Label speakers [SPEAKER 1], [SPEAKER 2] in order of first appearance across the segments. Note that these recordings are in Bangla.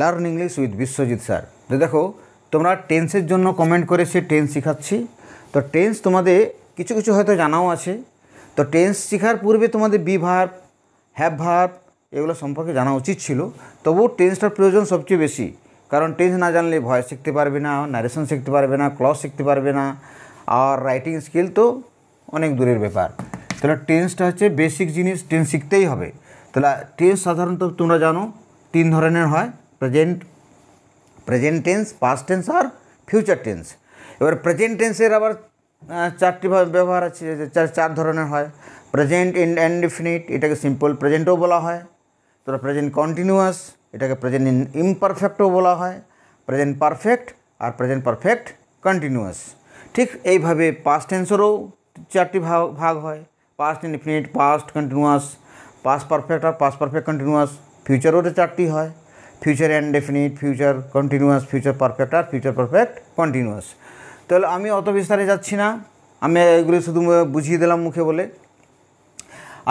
[SPEAKER 1] Learn English with Biswajit sir. তো দেখো তোমরা টেন্সের জন্য কমেন্ট করেছে, টেন্স শেখাচ্ছি। তো টেন্স তোমাদের কিছু কিছু হয়তো জানাও আছে। তো টেন্স শেখার পূর্বে তোমাদের বি ভার্ব, হ্যাভ ভার্ব এগুলো সম্পর্কে জানা উচিত ছিল। তবুও টেন্সটার প্রয়োজন সবচেয়ে বেশি, কারণ টেন্স না জানলে ভয়েস শিখতে পারবে না, নারেশন শিখতে পারবে না, ক্লজ শিখতে পারবে না, আর রাইটিং স্কিল তো অনেক দূরের ব্যাপার। তাহলে টেন্সটা হচ্ছে বেসিক জিনিস, টেন্স শিখতেই হবে। তাহলে টেন্স সাধারণত তোমরা জানো 3 ধরনের হয়, প্রেজেন্ট টেন্স, পাস্ট টেন্স আর ফিউচার টেন্স। এবার প্রেজেন্ট টেন্সের আবার 4টি ব্যবহার আছে, 4 ধরনের হয়। প্রেজেন্ট ইনডেফিনিট, এটাকে সিম্পল প্রেজেন্টও বলা হয়। তোরা প্রেজেন্ট কন্টিনিউয়াস, এটাকে প্রেজেন্ট ইমপারফেক্টও বলা হয়। প্রেজেন্ট পারফেক্ট আর প্রেজেন্ট পারফেক্ট কন্টিনিউয়াস। ঠিক এইভাবে পাস্ট টেন্সেরও 4টি ভাগ হয়, past indefinite, past continuous, past perfect আর পাস্ট পারফেক্ট কন্টিনিউয়াস। ফিউচারও 4টি হয়, future indefinite, future continuous, future perfect আর ফিউচার পারফেক্ট কন্টিনিউয়াস। তাহলে আমি অত বিস্তারে যাচ্ছি না, আমি এগুলি শুধু বুঝিয়ে দিলাম মুখে বলে।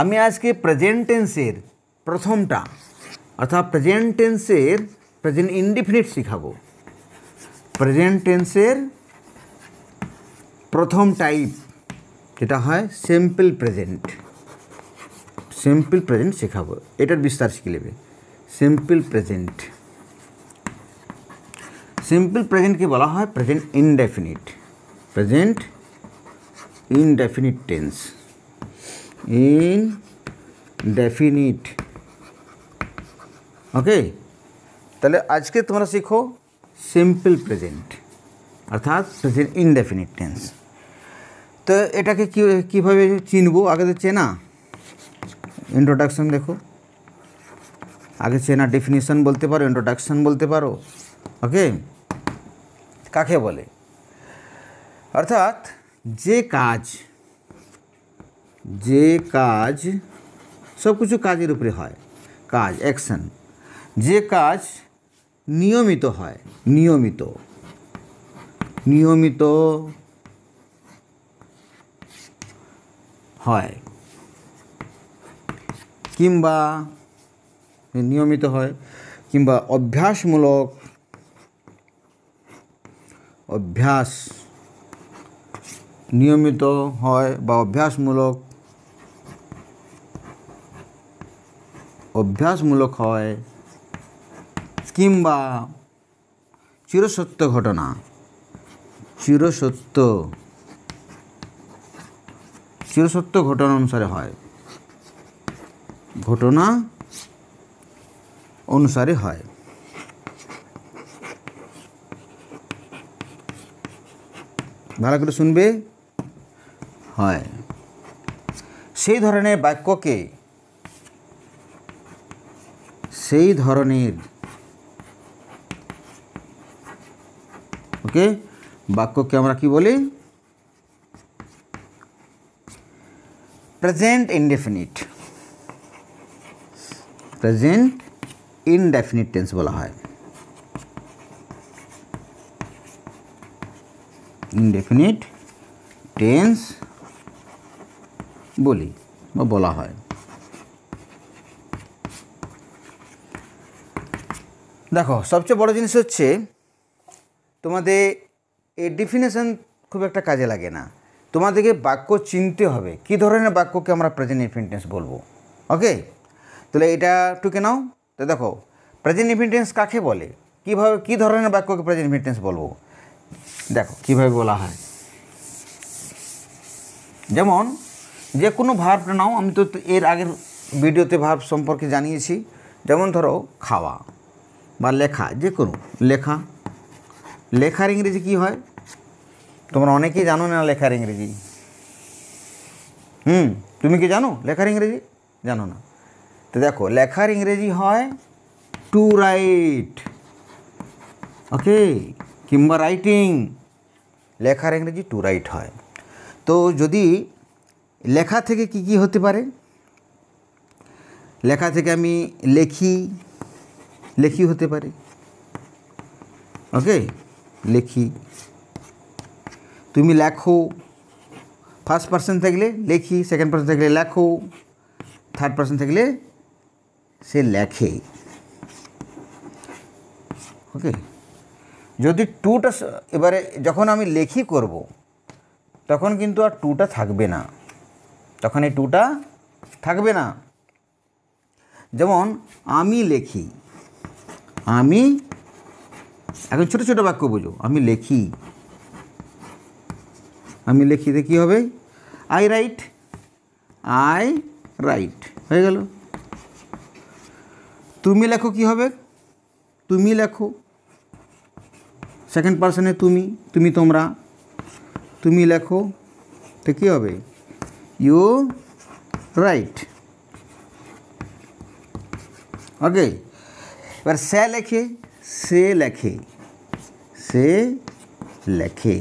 [SPEAKER 1] আমি আজকে প্রেজেন্ট টেন্সের প্রথমটা অর্থাৎ প্রেজেন্ট টেন্সের প্রেজেন্ট ইনডেফিনিট শেখাবো। প্রেজেন্ট টেন্সের প্রথম টাইপ যেটা হয় সিম্পল প্রেজেন্ট, সিম্পল প্রেজেন্ট শেখাবো। এটার বিস্তার শিখে নেবে। সিম্পল প্রেজেন্ট, সিম্পল প্রেজেন্টকে বলা হয় present indefinite, present indefinite tense, indefinite. Okay, তাহলে আজকে তোমরা শিখো সিম্পল প্রেজেন্ট অর্থাৎ প্রেজেন্ট ইনডেফিনিট টেন্স। তো এটাকে কীভাবে চিনবো? আগে তো চেনা, ইন্ট্রোডাকশন দেখো, আগে চেনা, ডেফিনিশন বলতে পারো, ইন্ট্রোডাকশন বলতে পারো। ওকে, কাকে বলে? অর্থাৎ যে কাজ সব কিছু কাজের উপরে হয়, কাজ অ্যাকশন, যে কাজ নিয়মিত হয়, নিয়মিত হয় কিংবা নিয়মিত হয় কিংবা অভ্যাসমূলক, অভ্যাস নিয়মিত হয় বা অভ্যাসমূলক হয় কিংবা চিরসত্য ঘটনা, চিরসত্য ঘটনা অনুসারে হয়, ঘটনা অনুসারে হয়। ভালো করে শুনবে। হয় সেই ধরনের বাক্যকে, সেই ধরনের ওকে বাক্যকে আমরা কি বলি? Present indefinite, present indefinite tense বলা হয়, ইনডেফিনিট টেন্স বলি বা বলা হয়। দেখো সবচেয়ে বড় জিনিস হচ্ছে তোমাদের এই ডেফিনেশন খুব একটা কাজে লাগে না, তোমাদেরকে বাক্য চিনতে হবে কী ধরনের বাক্যকে আমরা প্রেজেন্ট ইনডেফিনিট টেন্স বলবো। ওকে, তাহলে এটা টুকে নাও। তো দেখো প্রেজেন্ট ইনডেফিনিট টেন্স কাকে বলে, কীভাবে, কী ধরনের বাক্যকে প্রেজেন্ট ইনডেফিনিট টেন্স বলবো। দেখো কীভাবে বলা হয়। যেমন যে কোনো ভার্বটা নাও, আমি তো এর আগের ভিডিওতে ভার্ব সম্পর্কে জানিয়েছি। যেমন ধরো খাওয়া বা লেখা, যে কোনো লেখা, লেখার ইংরেজি কী হয় তোমরা অনেকেই জানো না লেখার ইংরেজি। তুমি কি জানো লেখার ইংরেজি? জানো না। তো দেখো লেখার ইংরেজি হয় টু রাইট। ওকে, কিংবা রাইটিং, লেখার ইংরেজি টু রাইট হয়। তো যদি লেখা থেকে কি কি হতে পারে, লেখা থেকে আমি লেখি হতে পারে। ওকে, লেখি, তুমি লেখো, ফার্স্ট পার্সন থাকলে লেখি, সেকেন্ড পার্সন থাকলে লেখো, থার্ড পার্সন থাকলে সে লেখে। ওকে, যদি টুটা এবারে যখন আমি লেখি করব তখন কিন্তু আর টুটা থাকবে না, তখন এই টুটা থাকবে না। যেমন আমি লেখি, আমি, এখন ছোটো ছোটো বাক্য বুঝো, আমি লেখি, আমি লেখিতে কী হবে, আই রাইট, আই রাইট হয়ে গেল। তুমি লেখো কি হবে, তুমি লেখো, সেকেন্ড পার্সনে তুমি, তুমি তোমরা, তুমি লেখো, তো কী হবে, ইউ রাইট। ওকে, এবার সে লেখে, সে লেখে, সে লেখে,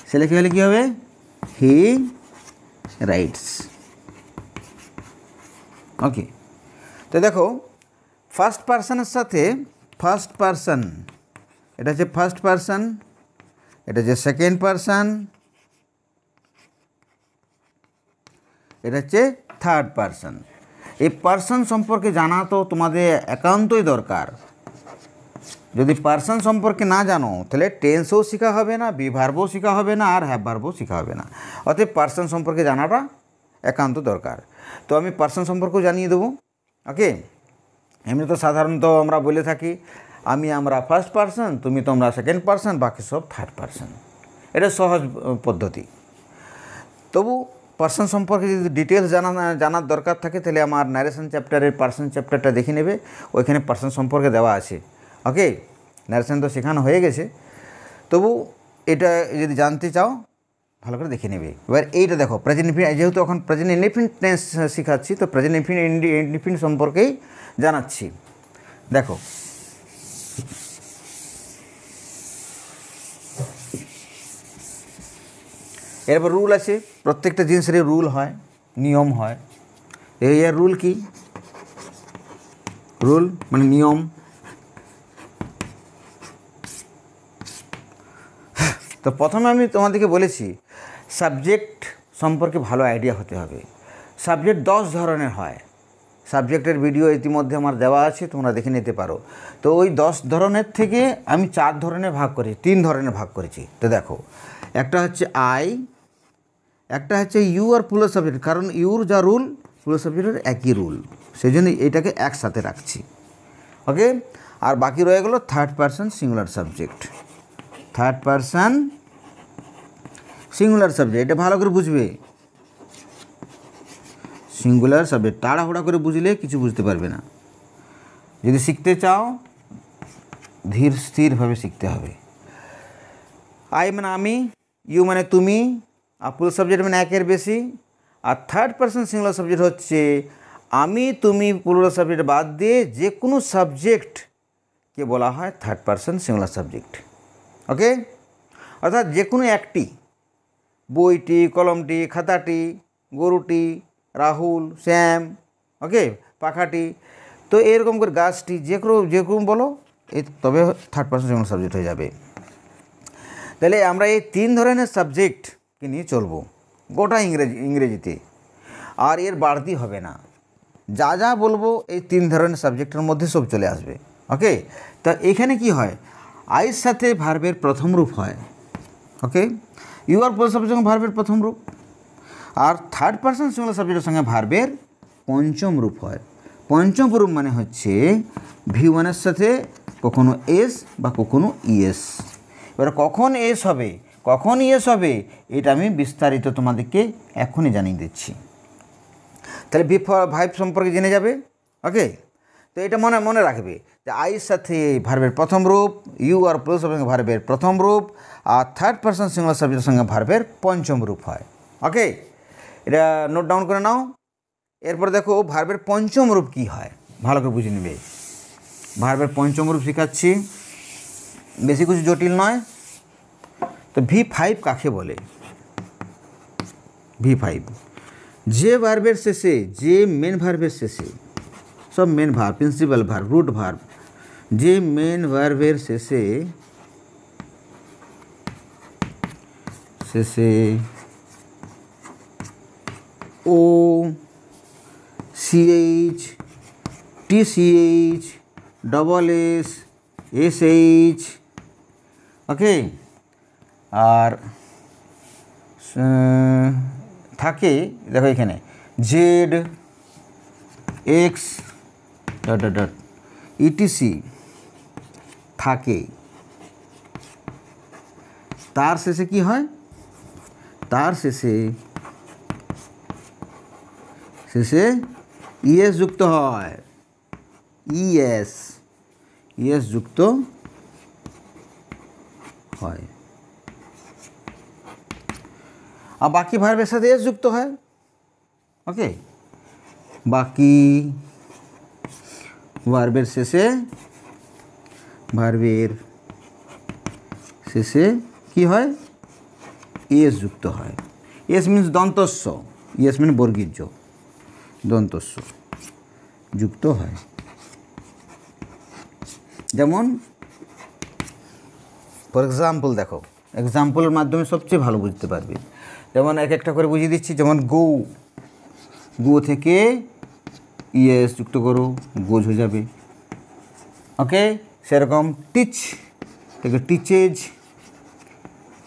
[SPEAKER 1] সে লেখে হলে কী হবে, হি রাইটস। ওকে, তো দেখো ফার্স্ট পারসনের সাথে ফার্স্ট পারসন, এটা হচ্ছে ফার্স্ট পারসন, এটা হচ্ছে সেকেন্ড পারসন, এটা হচ্ছে থার্ড পারসন। এই পারসন সম্পর্কে জানা তো তোমাদের একান্তই দরকার। যদি পারসন সম্পর্কে না জানো তাহলে টেন্সও শেখা হবে না, বি ভার্বও শেখা হবে না, আর হ্যাভ ভার্বও শেখা হবে না। অতএব পারসন সম্পর্কে জানাটা একান্ত দরকার। তো আমি পারসন সম্পর্কেও জানিয়ে দেবো। ওকে, এমনি তো সাধারণত আমরা বলে থাকি আমি, আমরা ফার্স্ট পারসন, তুমি তোমরা সেকেন্ড পারসন, বাকি সব থার্ড পারসন। এটা সহজ পদ্ধতি। তবু পারসন সম্পর্কে যদি ডিটেলস জানার দরকার থাকে তাহলে আমার ন্যারেশন চ্যাপ্টারের পারসন চ্যাপ্টারটা দেখে নেবে, ওইখানে পারসন সম্পর্কে দেওয়া আছে। ওকে, ন্যারেশন তো শেখানো হয়ে গেছে, তবু এটা যদি জানতে চাও ভালো করে দেখে নেবে। এবার এইটা দেখো প্রেজেন্ট ইনফিনিট, যেহেতু এখন প্রেজেন্ট ইনডিফিনিট টেন্স শেখাচ্ছি তো প্রেজেন্ট ইনডিফিনিট সম্পর্কেই জানাচ্ছি। দেখো এরপর রুল আছে, প্রত্যেকটা জিনিসেরই রুল হয়, নিয়ম হয়। এই এর রুল কি, রুল মানে নিয়ম। তো প্রথমে আমি তোমাদেরকে বলেছি সাবজেক্ট সম্পর্কে ভালো আইডিয়া হতে হবে। সাবজেক্ট 10 ধরনের হয়, সাবজেক্টের ভিডিও ইতিমধ্যে আমার দেওয়া আছে, তোমরা দেখে নিতে পারো। তো ওই 10 ধরনের থেকে আমি 4 ধরনের ভাগ করেছি, 3 ধরনের ভাগ করেছি। তো দেখো একটা হচ্ছে আই, একটা হচ্ছে ইউ আর প্লুরাল সাবজেক্ট, কারণ ইউর যা রুল প্লুরাল সাবজেক্টের একই রুল, সেই জন্য এইটাকে একসাথে রাখছি। ওকে, আর বাকি রয়ে গেল third person singular subject. Third person singular subject, এটা ভালো করে বুঝবে। সিঙ্গুলার সাবজেক্ট তাড়াহুড়া করে বুঝলে কিছু বুঝতে পারবে না। যদি শিখতে চাও ধীর স্থিরভাবে শিখতে হবে। আই মানে আমি, ইউ মানে তুমি, আর প্লুরাল সাবজেক্ট মানে একের বেশি। আর থার্ড পারসন সিঙ্গুলার সাবজেক্ট হচ্ছে আমি, তুমি প্লুরাল সাবজেক্ট বাদ দিয়ে যে কোনো সাবজেক্টকে বলা হয় থার্ড পারসন সিঙ্গুলার সাবজেক্ট। ওকে, অর্থাৎ যে কোনো একটি, বইটি, কলমটি, খাতাটি, গরুটি, রাহুল, শ্যাম, ওকে, পাখাটি, তো এরকম করে গাছটি, যে কোনো বলো, এই তবে থার্ড পারসন সিঙ্গুলার সাবজেক্ট হয়ে যাবে। তাহলে আমরা এই 3 ধরনের সাবজেক্টকে নিয়ে চলবো গোটা ইংরেজিতে, আর এর বাড়তি হবে না। যা যা বলবো এই 3 ধরনের সাবজেক্টের মধ্যে সব চলে আসবে। ওকে, তা এখানে কি হয়, আইয়ের সাথে ভার্বের প্রথম রূপ হয়। ওকে, ইউ আর প্লুরাল সাবজেক্টের সঙ্গে ভার্বের প্রথম রূপ, আর থার্ড পারসন সিঙ্গুলার সাবজেক্টের সঙ্গে ভার্বের পঞ্চম রূপ হয়। পঞ্চম রূপ মানে হচ্ছে V1-এর সাথে কখনো এস বা কখনো ইএস। এবার কখন এস হবে কখন ইএস হবে এটা আমি বিস্তারিত তোমাদেরকে এখনই জানিয়ে দিচ্ছি। তাহলে ভাইব সম্পর্কে জেনে যাবে। ওকে, তো এটা মনে রাখবে যে আইয়ের সাথে ভার্বের প্রথম রূপ, ইউ আর প্লুরাল সাবজেক্টের ভার্বের প্রথম রূপ, আর থার্ড পারসন সিঙ্গুলার সাবজেক্টের সঙ্গে ভার্বের পঞ্চম রূপ হয়। ওকে, এটা নোট ডাউন করে নাও। এরপর দেখো ভার্বের পঞ্চম রূপ কী হয়, ভালো করে বুঝে নেবে। ভার্বের পঞ্চম রূপ শেখাচ্ছি, বেশি কিছু জটিল নয়। তো V5 কাকে বলে? V5 যে ভার্বের শেষে, যে মেন ভার্বের শেষে, সব main verb, principal verb, root verb, যে মেন ভার্বের শেষে ও, CH, TCH, SS, SH, ওকে। আর থাকে দেখো এখানে Z x dot dot dot etc থাকে। তার শেষে কি হয়? তার শেষে ইএস যুক্ত হয়, ইএস যুক্ত হয়। আর বাকি ভার্বের সাথে এস যুক্ত হয়, ওকে। বাকি ভার্বের শেষে কি হয়? এস যুক্ত হয়। এস মিনস দন্তস্ব, ইএস মিন বর্গীর্য, দন্তস্ব যুক্ত হয়। যেমন ফর এক্সাম্পল দেখো, এক্সাম্পলের মাধ্যমে সবচেয়ে ভালো বুঝতে পারবে। যেমন এক একটা করে বুঝিয়ে দিচ্ছি। যেমন গো থেকে ইএস যুক্ত করো, গোজ হয়ে যাবে, ওকে। সেরকম টিচ থেকে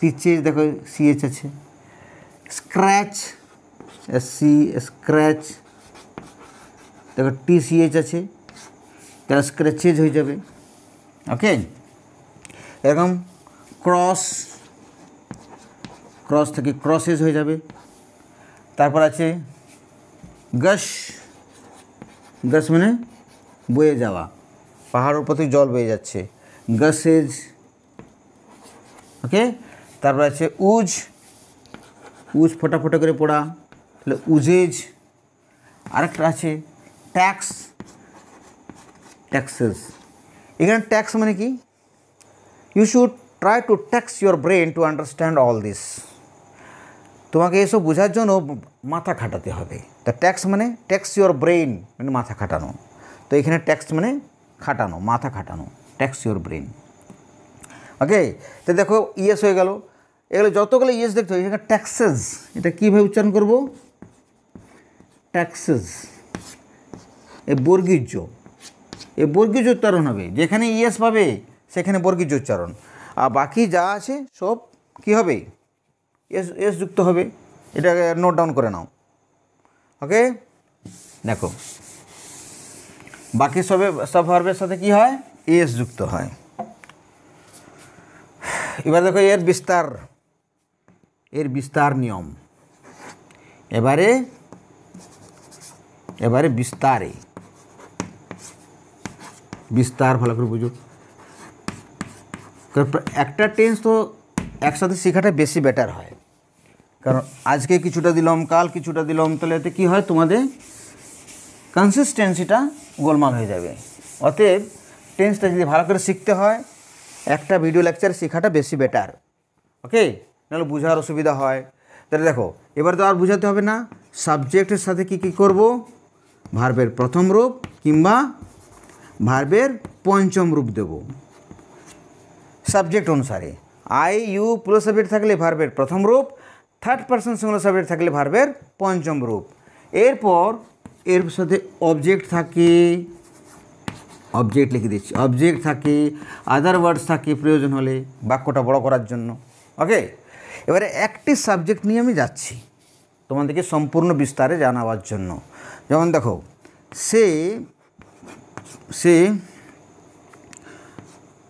[SPEAKER 1] টিচেজ দেখো সিএচ আছে। স্ক্র্যাচ SC, স্ক্র্যাচ দেখো TCH আছে, তাহলে স্ক্র্যাচেজ হয়ে যাবে, ওকে। এরকম ক্রস থেকে ক্রসেজ হয়ে যাবে। তারপর আছে গাশ মানে বয়ে যাওয়া, পাহাড়ের প্রতি জল বয়ে যাচ্ছে, গাশেজ, ওকে। তারপর আছে উজ ফোটা করে পড়া, তাহলে উজেজ। আরেকটা আছে ট্যাক্সেস। এখানে ট্যাক্স মানে কি? You should try to tax your brain to understand all this. তোমাকে এসব বোঝার জন্য মাথা খাটাতে হবে। তা ট্যাক্স মানে ট্যাক্স ইউর ব্রেন মানে মাথা খাটানো। তো এখানে ট্যাক্স মানে খাটানো, মাথা খাটানো, ট্যাক্স ইউর ব্রেন, ওকে। তো দেখো ইএস হয়ে গেল। এগুলো যতগুলো ইএস দেখতে হবে। এখানে ট্যাক্সেস, এটা কীভাবে উচ্চারণ করবো? ট্যাক্সেস, এ বর্গীর্য উচ্চারণ হবে। যেখানে ইএস পাবে সেখানে বর্গীর্য উচ্চারণ। আর বাকি যা আছে সব কী হবে? এস যুক্ত হবে। এটাকে নোট ডাউন করে নাও, ওকে। দেখো বাকি সব ভার্বের সাথে কি হয়? এস যুক্ত হয়। এবার দেখো এর বিস্তার নিয়ম। এবারে বিস্তার ভালো করে বুঝো। একটা টেন্স তো একসাথে শেখাটা বেশি বেটার হয়, কারণ আজকে কিছুটা দিলাম, কাল কিছুটা দিলাম, তাহলে এতে কী হয়? তোমাদের কনসিস্টেন্সিটা গোলমাল হয়ে যাবে। অতএব টেন্সটা যদি ভালো করে শিখতে হয়, একটা ভিডিও লেকচার শেখাটা বেশি বেটার, ওকে। নাহলে বোঝার অসুবিধা হয়। তাহলে দেখো এবার তো আর বোঝাতে হবে না। সাবজেক্টের সাথে কী করব? ভার্বের প্রথম রূপ কিংবা ভার্বের পঞ্চম রূপ দেব সাবজেক্ট অনুসারে। IU প্লাস সাবজেক্ট থাকলে ভার্বের প্রথম রূপ, থার্ড পারসন সিঙ্গুলার সাবজেক্ট থাকলে ভার্বের পঞ্চম রূপ। এরপর এর সাথে অবজেক্ট থাকে, অবজেক্ট লিখে দিচ্ছি, অবজেক্ট থাকে, আদার ওয়ার্ডস থাকে প্রয়োজন হলে বাক্যটা বড় করার জন্য, ওকে। এবারে একটি সাবজেক্ট নিয়ে আমি যাচ্ছি তোমাদেরকে সম্পূর্ণ বিস্তারে জানাবার জন্য। যেমন দেখো সে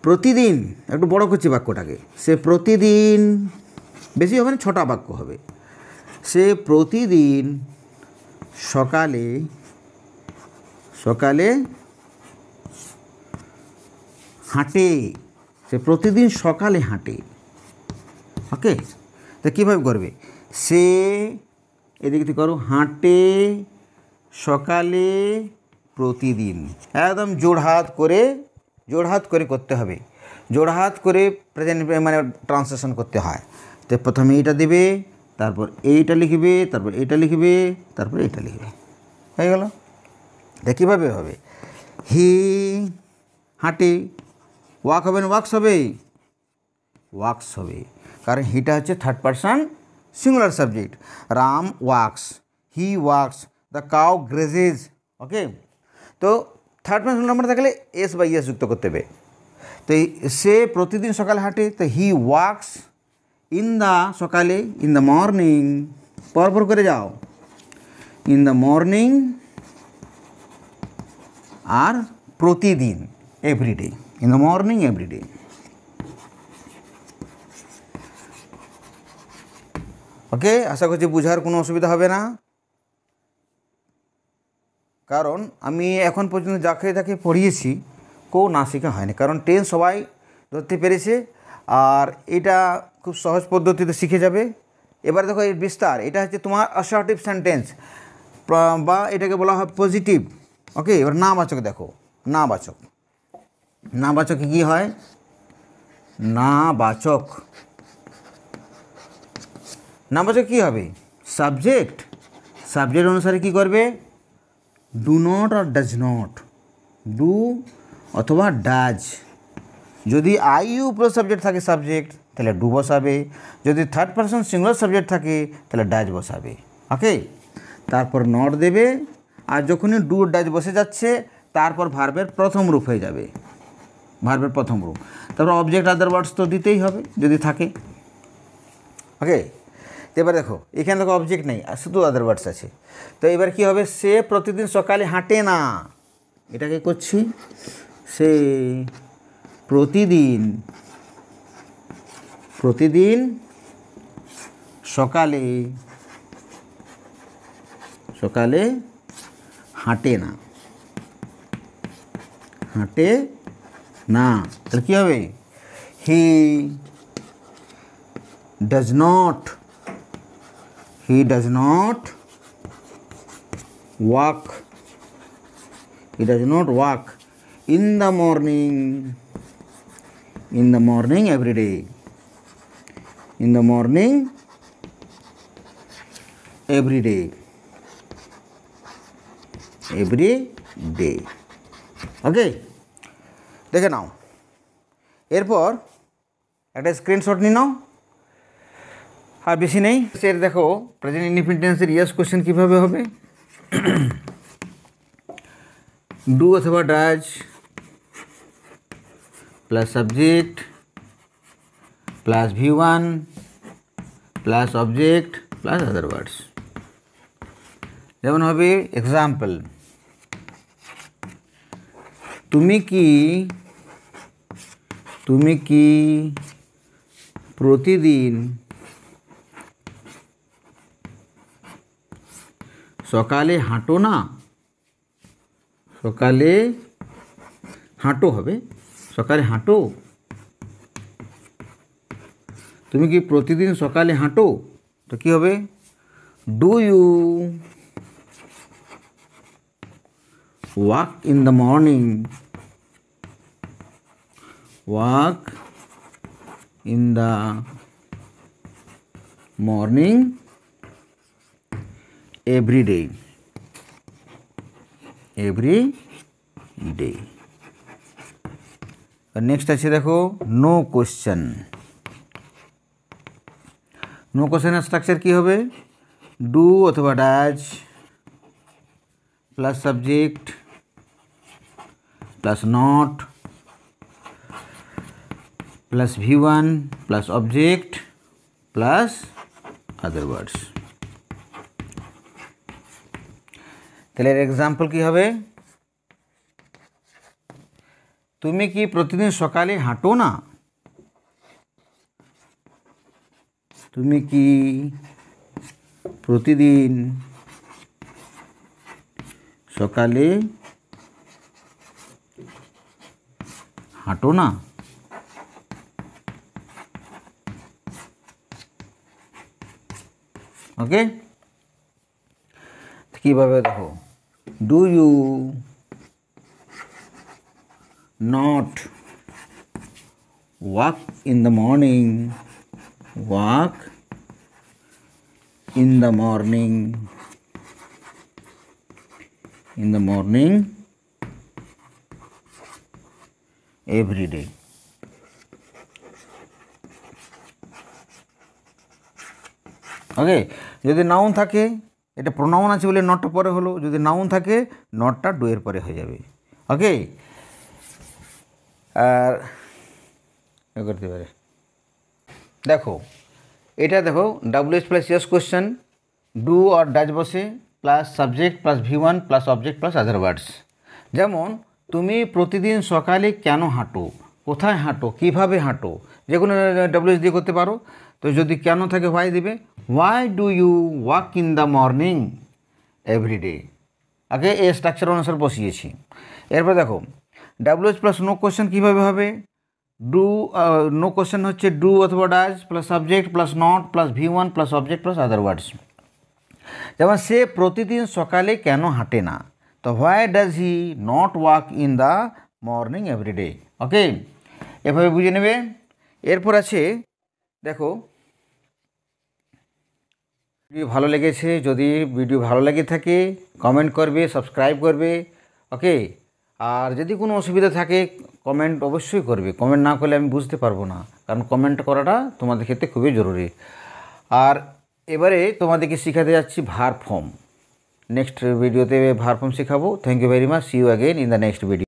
[SPEAKER 1] প্রতিদিন, একটু বড় করছি বাক্যটাকে, সে প্রতিদিন, বেশি হবে না, 6টা বাক্য হবে। সে প্রতিদিন সকালে হাঁটে, সে প্রতিদিন সকালে হাঁটে, ওকে। তো কীভাবে করবে? সে এদিকে তুই করো, হাঁটে সকালে প্রতিদিন, একদম জোড়হাত করে করতে হবে। জোড়হাত করে প্রেজেন্ট মানে ট্রান্সলেশন করতে হয়। তো প্রথমে এইটা দেবে, তারপর এইটা লিখবে, তারপর এইটা লিখবে, তারপর এইটা লিখবে, হয়ে গেল। এটা কীভাবে হবে? হি হাঁটে, ওয়াক হবে না ওয়াক্স হবে, কারণ হিটা হচ্ছে third person singular subject. Ram walks, he walks, the cow grazes, okay. তো থার্ড পারসন নাম্বার থাকলে এস বা ইএস যুক্ত করতে হবে। তো সে প্রতিদিন সকালে হাঁটে, তো হি ওয়াকস ইন দ্য সকালে, ইন দ্য মর্নিং, পরপর করে যাও, ইন দ্য মর্নিং আর প্রতিদিন, everyday, in the morning everyday. Okay, আশা করছি বোঝার কোনো অসুবিধা হবে না, কারণ আমি এখন পর্যন্ত যাকে তাকে পড়িয়েছি কেউ না শেখা হয়নি, কারণ টেন্স সবাই ধরতে পেরেছে আর এটা খুব সহজ পদ্ধতিতে শিখে যাবে। এবার দেখো এর বিস্তার, এটা হচ্ছে তোমার অ্যাসার্টিভ সেন্টেন্স বা এটাকে বলা হয় পজিটিভ। ওকে, এবার নাবাচক দেখো, নাবাচক, নাবাচকে কী হয়, নাবাচক, নাবাচক কী হবে, সাবজেক্ট, সাবজেক্ট অনুসারে কী করবে, ডু নট আর ডাজ নট, ডু অথবা ডাজ। যদি আই ইউ প্লাস সাবজেক্ট থাকে সাবজেক্ট, তাহলে ডু বসাবে, যদি থার্ড পারসন সিঙ্গুলার সাবজেক্ট থাকে তাহলে ডাজ বসাবে। ওকে, তারপর নট দেবে, আর যখনই ডু ডাজ বসে যাচ্ছে তারপর ভার্বের প্রথম রূপ হয়ে যাবে, ভার্বের প্রথম রূপ। তারপর অবজেক্ট আদার ওয়ার্ডস তো দিতেই হবে যদি থাকে। ওকে, তো এবার দেখো এখানে দেখো অবজেক্ট নেই, আর শুধু আদার ওয়ার্ডস আছে। তো এবার কী হবে, সে প্রতিদিন সকালে হাঁটে না, এটাকে করছি, সে প্রতিদিন, প্রতিদিন সকালে, সকালে হাঁটে না, হাঁটে না, তাহলে কী হবে, he does not, he does not walk, he does not walk in the morning, in the morning every day, in the morning every day, every day। ওকে, দেখে নাও, এরপর একটা স্ক্রিনশট নিয়ে নাও, আর বেশি নেই। এর দেখো প্রেজেন্ট ইনডিফিনিট টেন্সের ইয়েস কোশ্চেন কীভাবে হবে, ডু অথবা does plus subject plus V1 plus object plus other words. যেমন হবে এক্সাম্পল, তুমি কি প্রতিদিন সকালে হাঁটো না, সকালে হাঁটো হবে, সকালে হাঁটো, তুমি কি প্রতিদিন সকালে হাঁটো, তো কী হবে, do you walk in the morning, walk in the morning every day, every day. Next আছে দেখো নো কোশ্চেন, নো কোশ্চেনের স্ট্রাকচার কী হবে, ডু অথবা does plus subject plus not plus V1 plus object plus other words. তাহলে এর এক্সাম্পল কী হবে, তুমি কি প্রতিদিন সকালে হাঁটো না, তুমি কি প্রতিদিন সকালে হাঁটো না, ওকে। কীভাবে দেখো, do you not walk in the morning, walk in the morning, in the morning every day। ওকে, যদি নাউন থাকে, এটা প্রোনাউন আছে বলে নটটা পরে হলো, যদি নাউন থাকে নটটা ডু এর পরে হয়ে যাবে। ওকে, আর করতে পারে। দেখো এটা দেখো WH plus yes question, do or does বসে plus subject plus V1 plus object plus other words. যেমন তুমি প্রতিদিন সকালে কেন হাঁটো, কোথায় হাঁটো, কীভাবে হাঁটো, যে কোনো WH দিয়ে করতে পারো। তো যদি কেন থাকে হোয়াই দিবে, why do you walk in the morning everyday. আগে এই স্ট্রাকচার অনুসারে বসিয়েছি। এরপর দেখো WH প্লাস নো কোয়েশ্চেন কীভাবে হবে, ডু নো কোয়েশ্চেন হচ্ছে ডু অথবা does plus subject plus not plus V1 plus object plus other words. যেমন সে প্রতিদিন সকালে কেন হাঁটে না, তো why does he not walk in the morning everyday. Okay, এভাবে বুঝে নেবে। এরপর আছে দেখো, ভিডিও ভালো লেগেছে, যদি ভিডিও ভালো লেগে থাকে কমেন্ট করবে, সাবস্ক্রাইব করবে। ওকে, আর যদি কোনো অসুবিধা থাকে কমেন্ট অবশ্যই করবে, কমেন্ট না করলে আমি বুঝতে পারবো না, কারণ কমেন্ট করাটা তোমাদের ক্ষেত্রে খুবই জরুরি। আর এবারে তোমাদেরকে শেখাতে যাচ্ছি ভার্ব ফর্ম। নেক্সট ভিডিওতে ভার্ব ফর্ম শেখাবো। Thank you very much, see you again in the next video.